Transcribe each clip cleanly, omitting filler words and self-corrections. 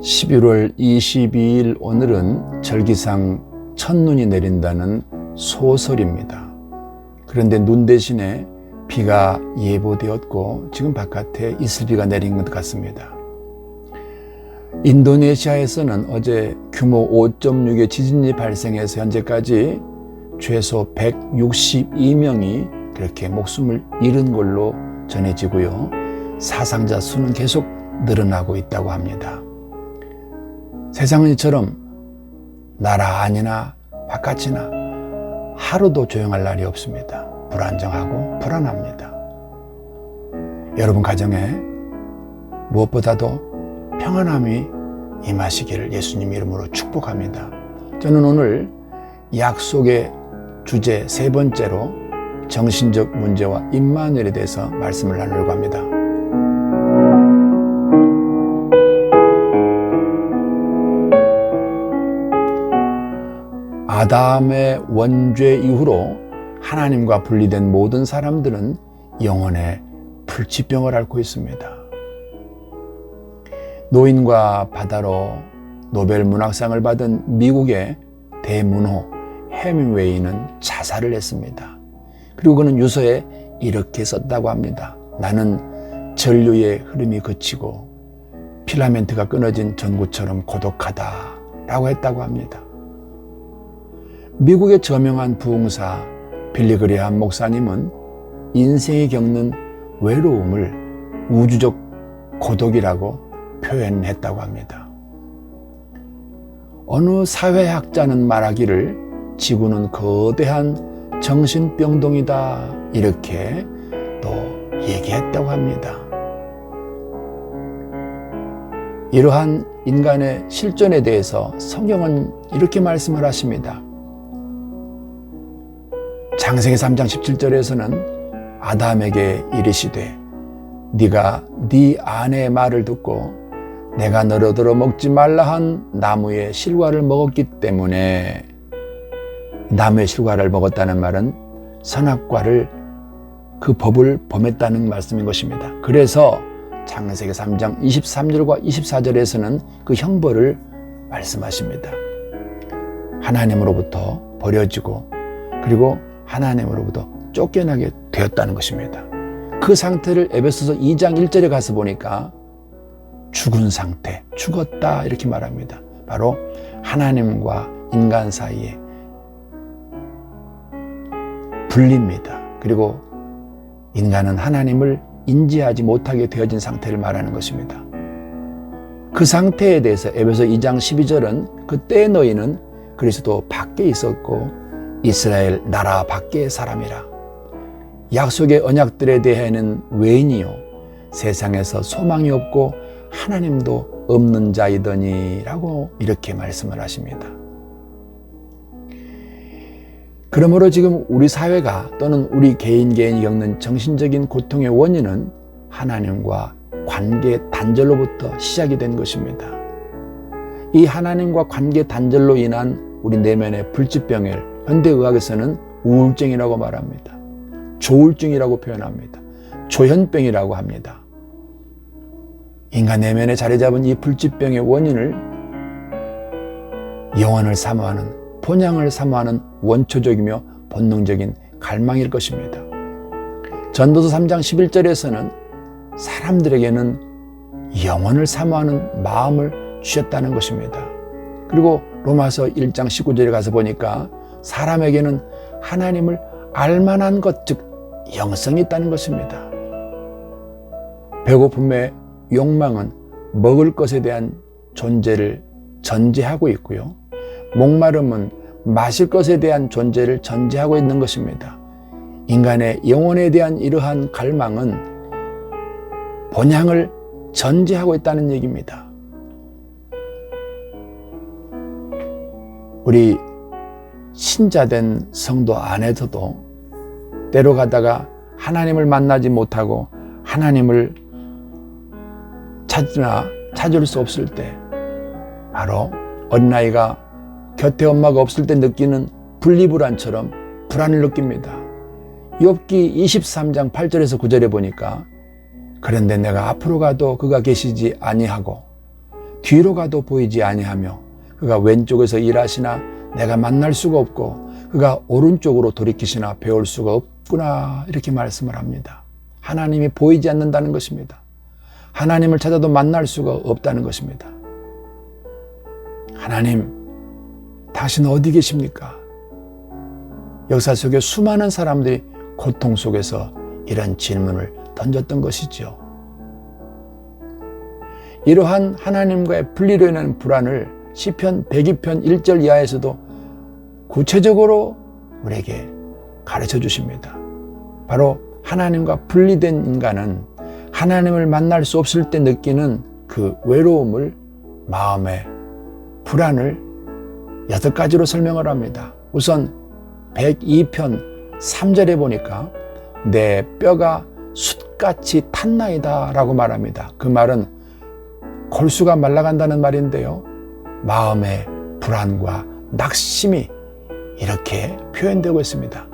11월 22일 오늘은 절기상 첫눈이 내린다는 소설입니다. 그런데 눈 대신에 비가 예보되었고 지금 바깥에 이슬비가 내린 것 같습니다. 인도네시아에서는 어제 규모 5.6의 지진이 발생해서 현재까지 최소 162명이 그렇게 목숨을 잃은 걸로 전해지고요. 사상자 수는 계속 늘어나고 있다고 합니다. 세상은 이처럼 나라 안이나 바깥이나 하루도 조용할 날이 없습니다. 불안정하고 불안합니다. 여러분 가정에 무엇보다도 평안함이 임하시기를 예수님 이름으로 축복합니다. 저는 오늘 약속의 주제 세 번째로 정신적 문제와 임마누엘에 대해서 말씀을 나누려고 합니다. 아담의 원죄 이후로 하나님과 분리된 모든 사람들은 영혼의 불치병을 앓고 있습니다. 노인과 바다로 노벨 문학상을 받은 미국의 대문호 해밍웨이는 자살을 했습니다. 그리고 그는 유서에 이렇게 썼다고 합니다. 나는 전류의 흐름이 그치고 필라멘트가 끊어진 전구처럼 고독하다라고 했다고 합니다. 미국의 저명한 부흥사 빌리 그레이엄 목사님은 인생이 겪는 외로움을 우주적 고독이라고 표현했다고 합니다. 어느 사회학자는 말하기를 지구는 거대한 정신병동이다 이렇게 또 얘기했다고 합니다. 이러한 인간의 실존에 대해서 성경은 이렇게 말씀을 하십니다. 창세기 3장 17절에서는 아담에게 이르시되 네가 네 아내의 말을 듣고 내가 너를 얻어 먹지 말라 한 나무의 실과를 먹었기 때문에, 나무의 실과를 먹었다는 말은 선악과를 그 법을 범했다는 말씀인 것입니다. 그래서 창세기 3장 23절과 24절에서는 그 형벌을 말씀하십니다. 하나님으로부터 버려지고 그리고 하나님으로부터 쫓겨나게 되었다는 것입니다. 그 상태를 에베소서 2장 1절에 가서 보니까 죽은 상태, 죽었다 이렇게 말합니다. 바로 하나님과 인간 사이에 분리입니다. 그리고 인간은 하나님을 인지하지 못하게 되어진 상태를 말하는 것입니다. 그 상태에 대해서 에베소 2장 12절은 그때 너희는 그리스도 밖에 있었고 이스라엘 나라 밖의 사람이라. 약속의 언약들에 대해는 외인이요 세상에서 소망이 없고 하나님도 없는 자이더니 라고 이렇게 말씀을 하십니다. 그러므로 지금 우리 사회가 또는 우리 개인이 겪는 정신적인 고통의 원인은 하나님과 관계 단절로부터 시작이 된 것입니다. 이 하나님과 관계 단절로 인한 우리 내면의 불치병을 현대의학에서는 우울증이라고 말합니다. 조울증이라고 표현합니다. 조현병이라고 합니다. 인간 내면에 자리 잡은 이 불치병의 원인을 영혼을 사모하는, 본향을 사모하는 원초적이며 본능적인 갈망일 것입니다. 전도서 3장 11절에서는 사람들에게는 영혼을 사모하는 마음을 주셨다는 것입니다. 그리고 로마서 1장 19절에 가서 보니까 사람에게는 하나님을 알만한 것, 즉 영성이 있다는 것입니다. 배고픔의 욕망은 먹을 것에 대한 존재를 전제하고 있고요. 목마름은 마실 것에 대한 존재를 전제하고 있는 것입니다. 인간의 영혼에 대한 이러한 갈망은 본향을 전제하고 있다는 얘기입니다. 우리 신자된 성도 안에서도 때로 가다가 하나님을 만나지 못하고 하나님을 찾을 수 없을 때, 바로 어린아이가 곁에 엄마가 없을 때 느끼는 분리불안처럼 불안을 느낍니다. 욥기 23장 8절에서 9절에 보니까 그런데 내가 앞으로 가도 그가 계시지 아니하고 뒤로 가도 보이지 아니하며 그가 왼쪽에서 일하시나 내가 만날 수가 없고 그가 오른쪽으로 돌이키시나 배울 수가 없구나, 이렇게 말씀을 합니다. 하나님이 보이지 않는다는 것입니다. 하나님을 찾아도 만날 수가 없다는 것입니다. 하나님, 당신은 어디 계십니까? 역사 속에 수많은 사람들이 고통 속에서 이런 질문을 던졌던 것이죠. 이러한 하나님과의 분리로 인한 불안을 시편 102편 1절 이하에서도 구체적으로 우리에게 가르쳐 주십니다. 바로 하나님과 분리된 인간은 하나님을 만날 수 없을 때 느끼는 그 외로움을, 마음의 불안을 6가지로 설명을 합니다. 우선 102편 3절에 보니까 내 뼈가 숯같이 탔나이다 라고 말합니다. 그 말은 골수가 말라간다는 말인데요, 마음의 불안과 낙심이 이렇게 표현되고 있습니다.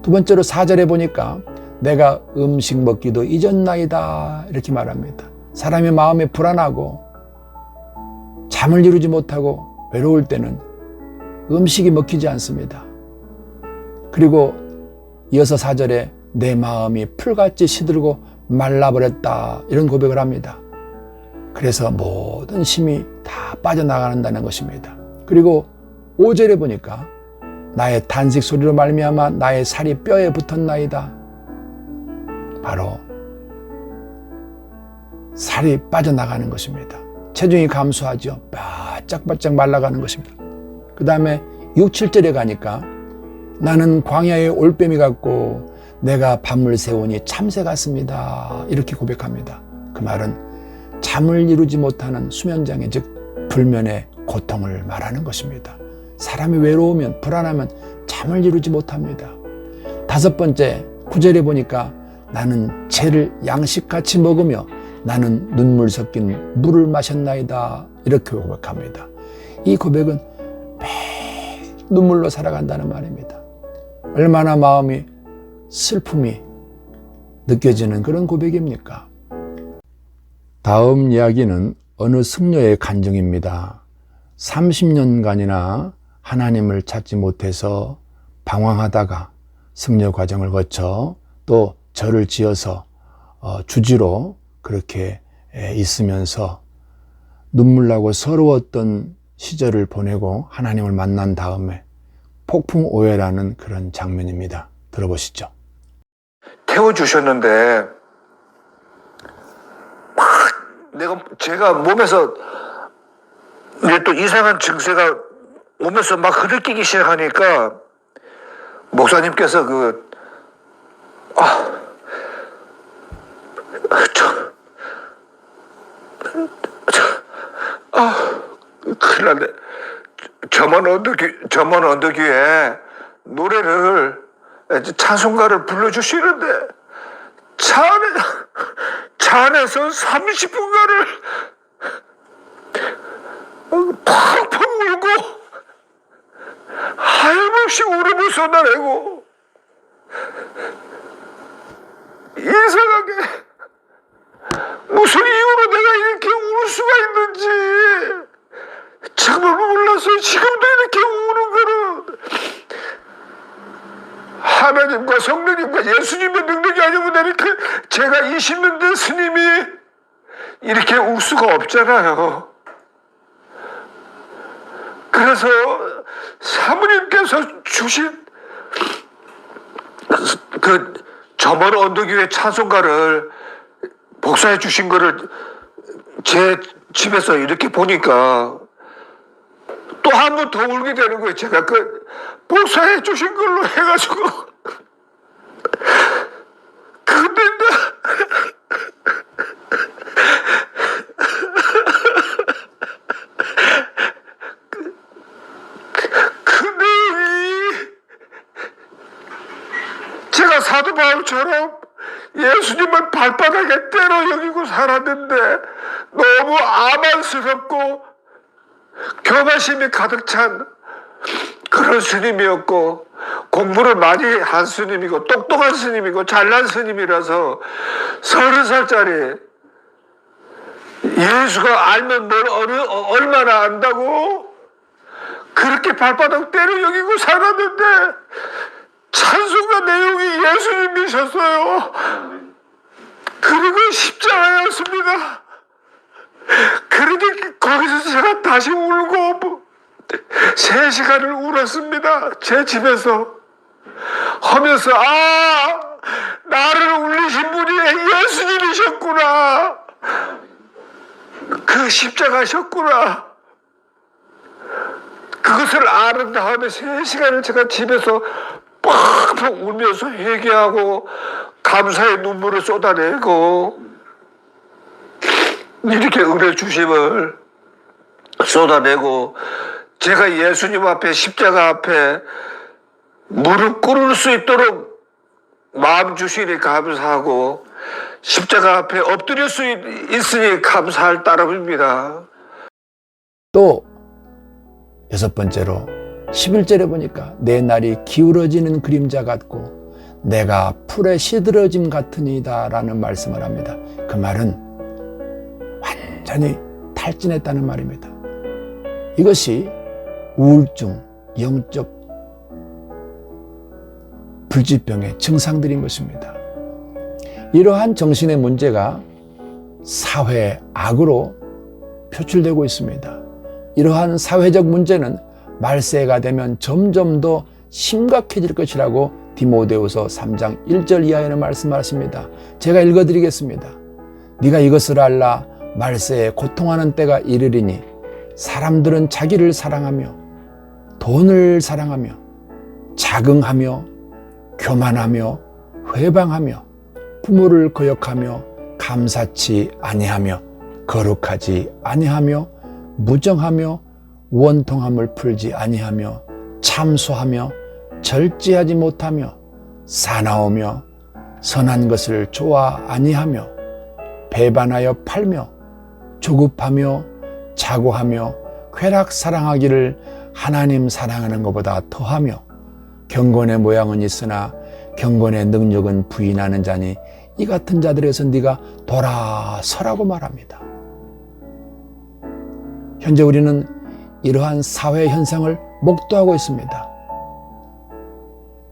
두 번째로 4절에 보니까 내가 음식 먹기도 잊었나이다, 이렇게 말합니다. 사람의 마음이 불안하고 잠을 이루지 못하고 외로울 때는 음식이 먹히지 않습니다. 그리고 이어서 4절에 내 마음이 풀같이 시들고 말라버렸다, 이런 고백을 합니다. 그래서 모든 힘이 다 빠져나간다는 것입니다. 그리고 5절에 보니까 나의 탄식 소리로 말미암아 나의 살이 뼈에 붙었나이다. 바로 살이 빠져나가는 것입니다. 체중이 감소하죠. 바짝바짝 말라가는 것입니다. 그 다음에 6, 7절에 가니까 나는 광야의 올빼미 같고 내가 밤을 새우니 참새 같습니다, 이렇게 고백합니다. 그 말은 잠을 이루지 못하는 수면장애, 즉 불면의 고통을 말하는 것입니다. 사람이 외로우면, 불안하면 잠을 이루지 못합니다. 5번째 9절에 보니까 나는 채를 양식같이 먹으며 나는 눈물 섞인 물을 마셨나이다, 이렇게 고백합니다. 이 고백은 매일 눈물로 살아간다는 말입니다. 얼마나 마음이 슬픔이 느껴지는 그런 고백입니까? 다음 이야기는 어느 승려의 간증입니다. 30년간이나 하나님을 찾지 못해서 방황하다가 승려 과정을 거쳐 또 절을 지어서 주지로 그렇게 있으면서 눈물 나고 서러웠던 시절을 보내고 하나님을 만난 다음에 폭풍오해라는 그런 장면입니다. 들어보시죠. 태워주셨는데 제가 몸에서 이제 또 이상한 증세가 몸에서 막 흐르끼기 시작하니까 목사님께서 큰일 났네. 점원 언덕 위에 노래를, 찬송가를 불러주시는데 차 안에서 30분간을 펑펑 울고 하염없이 울음을 쏟아내고, 이상하게 무슨 이유로 내가 이렇게 울 수가 있는지 정말 몰라서 지금도 이렇게 우는 거는 하나님과 성령님과 예수님의 능력이 아니면 이렇게 제가 20년 된 스님이 이렇게 울 수가 없잖아요. 그래서 사모님께서 주신 그 저먼 언덕 위에 찬송가를 복사해 주신 거를 제 집에서 이렇게 보니까 또 한 번 더 울게 되는 거예요. 제가 그 복사해 주신 걸로 해가지고. 근데 제가 사도 바울처럼 예수님을 발바닥에 때려 여기고 살았는데 너무 아만스럽고 교만심이 가득 찬 그런 스님이었고, 공부를 많이 한 스님이고 똑똑한 스님이고 잘난 스님이라서 30살짜리 예수가 알면 뭘 얼마나 안다고? 그렇게 발바닥 때려 여기고 살았는데 찬송가 내용이 예수님이셨어요. 그리고 십자가였습니다. 그러니 거기서 제가 다시 울고 3시간을 울었습니다. 제 집에서 하면서 나를 울리신 분이 예수님이셨구나. 그 십자가셨구나. 그것을 아는 다음에 3시간을 제가 집에서 팍팍 울면서 회개하고 감사의 눈물을 쏟아내고 이렇게 은혜 주심을 쏟아내고 제가 예수님 앞에 십자가 앞에 무릎 꿇을 수 있도록 마음 주시니 감사하고 십자가 앞에 엎드릴 수 있으니 감사할 따름입니다. 또 6번째로 11절에 보니까 내 날이 기울어지는 그림자 같고 내가 풀에 시들어짐 같으니다 라는 말씀을 합니다. 그 말은 완전히 탈진했다는 말입니다. 이것이 우울증, 영적 불치병의 증상들인 것입니다. 이러한 정신의 문제가 사회 악으로 표출되고 있습니다. 이러한 사회적 문제는 말세가 되면 점점 더 심각해질 것이라고 디모데후서 3장 1절 이하에는 말씀하십니다. 제가 읽어드리겠습니다. 네가 이것을 알라. 말세에 고통하는 때가 이르리니 사람들은 자기를 사랑하며 돈을 사랑하며 자긍하며 교만하며 회방하며 부모를 거역하며 감사치 아니하며 거룩하지 아니하며 무정하며 원통함을 풀지 아니하며 참소하며 절제하지 못하며 사나우며 선한 것을 좋아 아니하며 배반하여 팔며 조급하며 자고하며 쾌락 사랑하기를 하나님 사랑하는 것보다 더하며 경건의 모양은 있으나 경건의 능력은 부인하는 자니 이 같은 자들에서 네가 돌아서라고 말합니다. 현재 우리는 이러한 사회 현상을 목도하고 있습니다.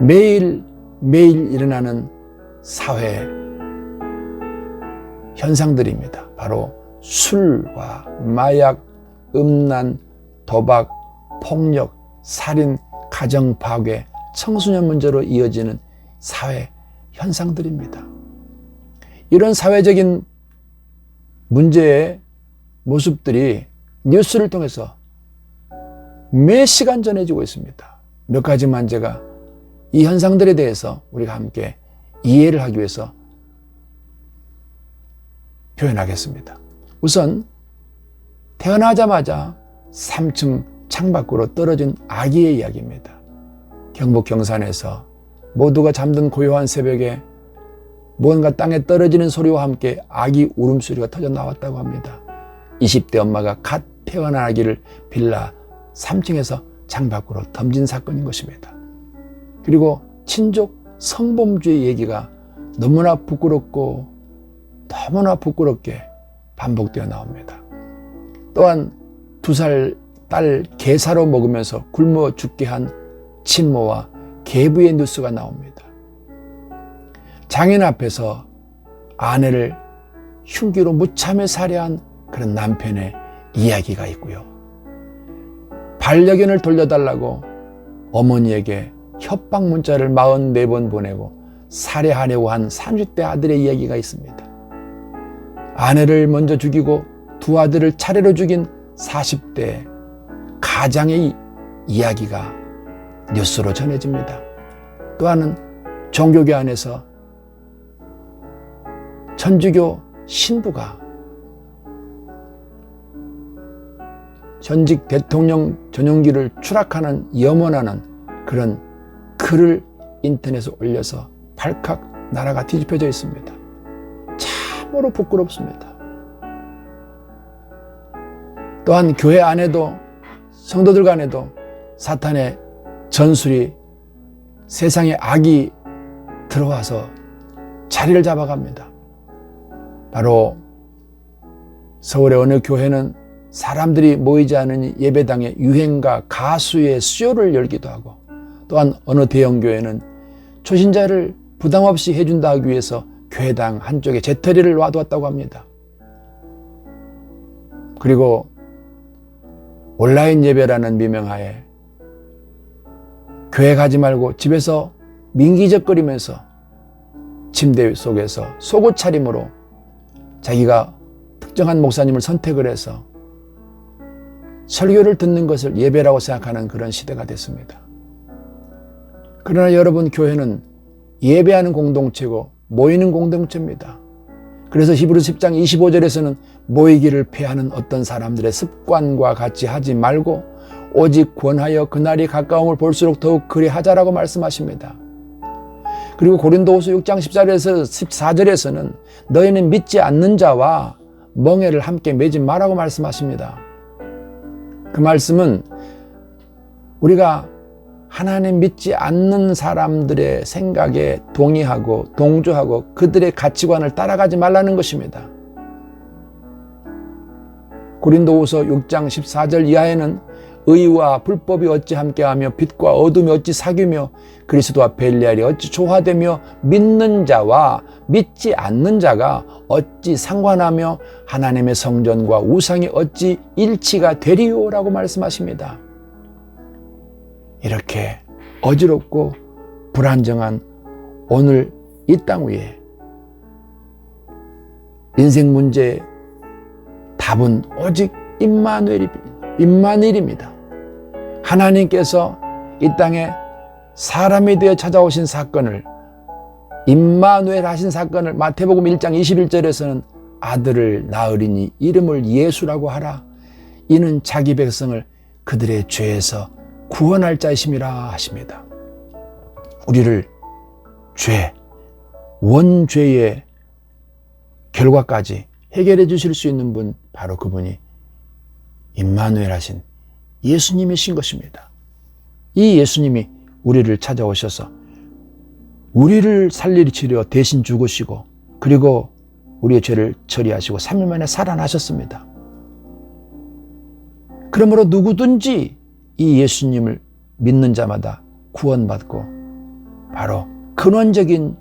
매일 일어나는 사회 현상들입니다. 바로 술과 마약, 음란, 도박, 폭력, 살인, 가정 파괴, 청소년 문제로 이어지는 사회 현상들입니다. 이런 사회적인 문제의 모습들이 뉴스를 통해서 매 시간 전해지고 있습니다. 몇 가지만 제가 이 현상들에 대해서 우리가 함께 이해를 하기 위해서 표현하겠습니다. 우선 태어나자마자 3층 창밖으로 떨어진 아기의 이야기입니다. 경북 경산에서 모두가 잠든 고요한 새벽에 무언가 땅에 떨어지는 소리와 함께 아기 울음소리가 터져 나왔다고 합니다. 20대 엄마가 갓 태어난 아기를 빌라 3층에서 창밖으로 던진 사건인 것입니다. 그리고 친족 성범죄의 얘기가 너무나 부끄럽고 너무나 부끄럽게 반복되어 나옵니다. 또한 2살 딸 게사로 먹으면서 굶어 죽게 한 친모와 계부의 뉴스가 나옵니다. 장인 앞에서 아내를 흉기로 무참히 살해한 그런 남편의 이야기가 있고요. 반려견을 돌려달라고 어머니에게 협박 문자를 44번 보내고 살해하려고 한 30대 아들의 이야기가 있습니다. 아내를 먼저 죽이고 2 아들을 차례로 죽인 40대 가장의 이야기가 뉴스로 전해집니다. 또 하나는 종교계 안에서 천주교 신부가 전직 대통령 전용기를 추락하는 염원하는 그런 글을 인터넷에 올려서 발칵 나라가 뒤집혀져 있습니다. 참으로 부끄럽습니다. 또한 교회 안에도 성도들 간에도 사탄의 전술이 세상에 악이 들어와서 자리를 잡아갑니다. 바로 서울의 어느 교회는 사람들이 모이지 않으니 예배당에 유행가 가수의 수요를 열기도 하고, 또한 어느 대형 교회는 초신자를 부담 없이 해준다 하기 위해서 교회당 한쪽에 재터리를 놔두었다고 합니다. 그리고 온라인 예배라는 미명하에 교회 가지 말고 집에서 민기적거리면서 침대 속에서 속옷 차림으로 자기가 특정한 목사님을 선택을 해서 설교를 듣는 것을 예배라고 생각하는 그런 시대가 됐습니다. 그러나 여러분, 교회는 예배하는 공동체고 모이는 공동체입니다. 그래서 히브리서 10장 25절에서는 모이기를 패하는 어떤 사람들의 습관과 같이 하지 말고 오직 권하여 그날이 가까움을 볼수록 더욱 그리 하자라고 말씀하십니다. 그리고 고린도후서 6장 14절에서는 너희는 믿지 않는 자와 멍에를 함께 매지 말라고 말씀하십니다. 그 말씀은 우리가 하나님 믿지 않는 사람들의 생각에 동의하고 동조하고 그들의 가치관을 따라가지 말라는 것입니다. 고린도후서 6장 14절 이하에는 의와 불법이 어찌 함께하며 빛과 어둠이 어찌 사귀며 그리스도와 벨리알이 어찌 조화되며 믿는 자와 믿지 않는 자가 어찌 상관하며 하나님의 성전과 우상이 어찌 일치가 되리요라고 말씀하십니다. 이렇게 어지럽고 불안정한 오늘 이 땅 위에 인생 문제의 답은 오직 임마누엘입니다. 하나님께서 이 땅에 사람이 되어 찾아오신 사건을, 임마누엘 하신 사건을 마태복음 1장 21절에서는 아들을 낳으리니 이름을 예수라고 하라. 이는 자기 백성을 그들의 죄에서 구원할 자이심이라 하십니다. 우리를 원죄의 결과까지 해결해 주실 수 있는 분, 바로 그분이 임마누엘 하신 예수님이신 것입니다. 이 예수님이 우리를 찾아오셔서 우리를 살리시려 대신 죽으시고, 그리고 우리의 죄를 처리하시고 3일 만에 살아나셨습니다. 그러므로 누구든지 이 예수님을 믿는 자마다 구원받고 바로 근원적인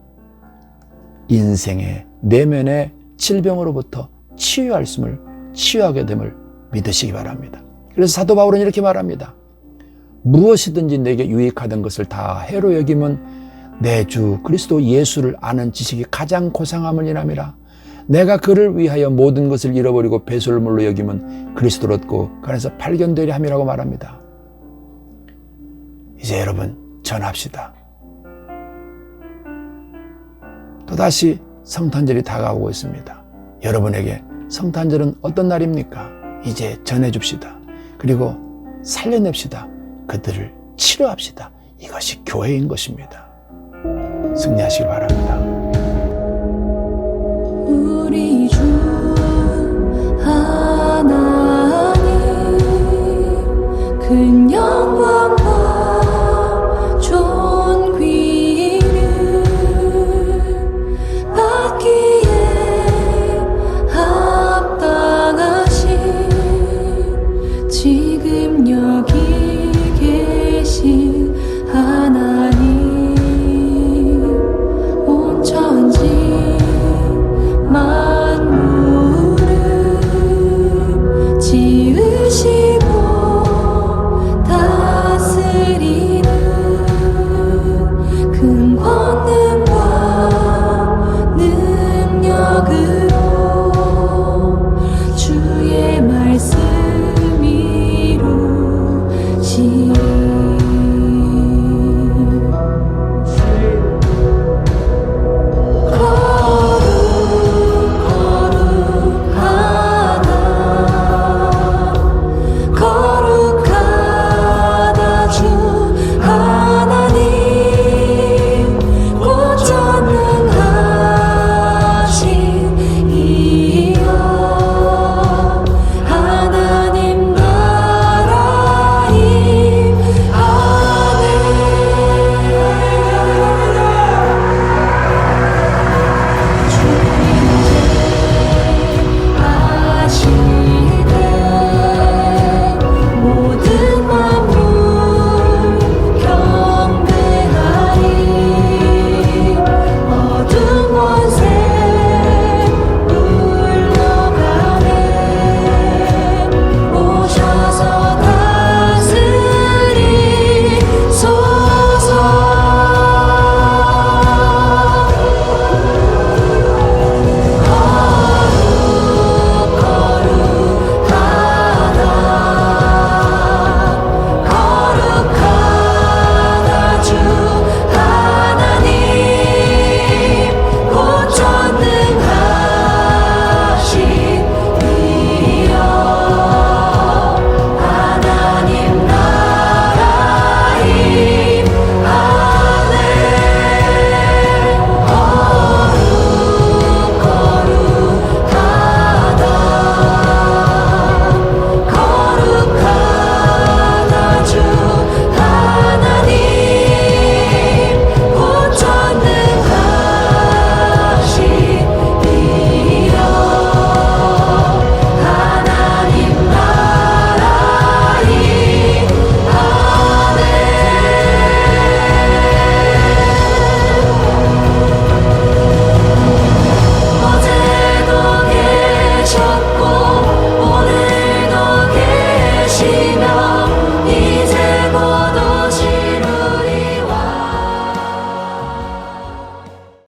인생의 내면의 질병으로부터 치유하게 됨을 믿으시기 바랍니다. 그래서 사도 바울은 이렇게 말합니다. 무엇이든지 내게 유익하던 것을 다 해로 여김은 내 주 그리스도 예수를 아는 지식이 가장 고상함을 인함이라. 내가 그를 위하여 모든 것을 잃어버리고 배설물로 여김은 그리스도를 얻고 그 안에서 발견되려 함이라고 말합니다. 이제 여러분 전합시다. 또다시 성탄절이 다가오고 있습니다. 여러분에게 성탄절은 어떤 날입니까? 이제 전해줍시다. 그리고 살려냅시다. 그들을 치료합시다. 이것이 교회인 것입니다. 승리하시길 바랍니다. 우리 주 하나님 큰 영광